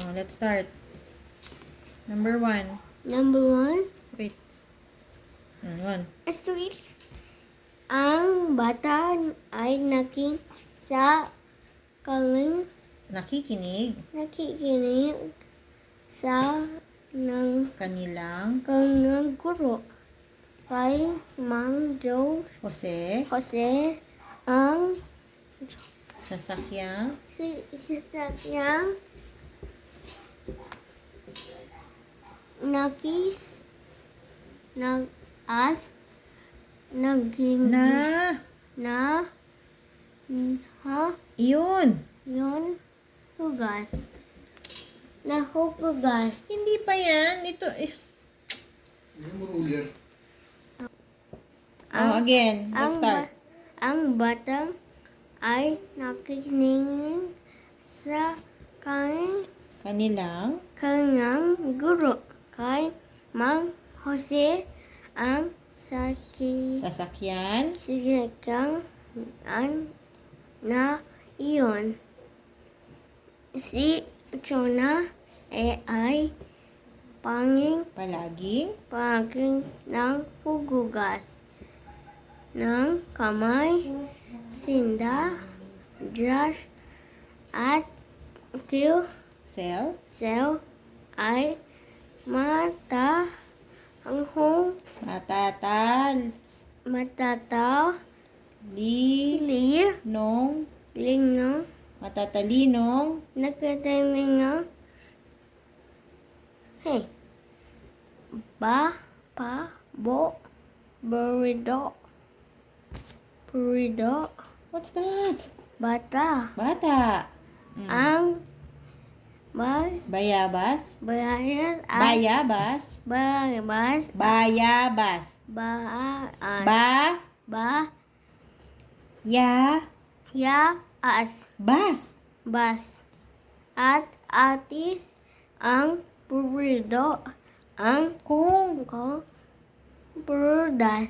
Oh, let's start. Number 1. Number 1. Wait. 1. Sweet. Ang bata ay sa kaling Nakikinig nakikinig sa ng kanilang kanyang guro. Kay Mang Jose Jose ang sasakyang sasakyang naging na ha iyon. yun hugas nahuhugas Hindi pa yan. Ito. Oh, again. Let's start. Ang bata ay nakikinig sa Kanilang kanyang guro. Kay Mang Jose ang sasakyan sasakyan na iyon. Si Chona ay palaging paging ng hugugas ng kamay, sinda, brush, at sel sel ay matataw nong linong matatalinong nagtatiming ng burrito What's that? bata Bata. ang Bayabas. bayan ay Bayabas. bayabas Bayabas. ba Ba. Ya. as Bas. bas at atis ang burrito ang Kung burdas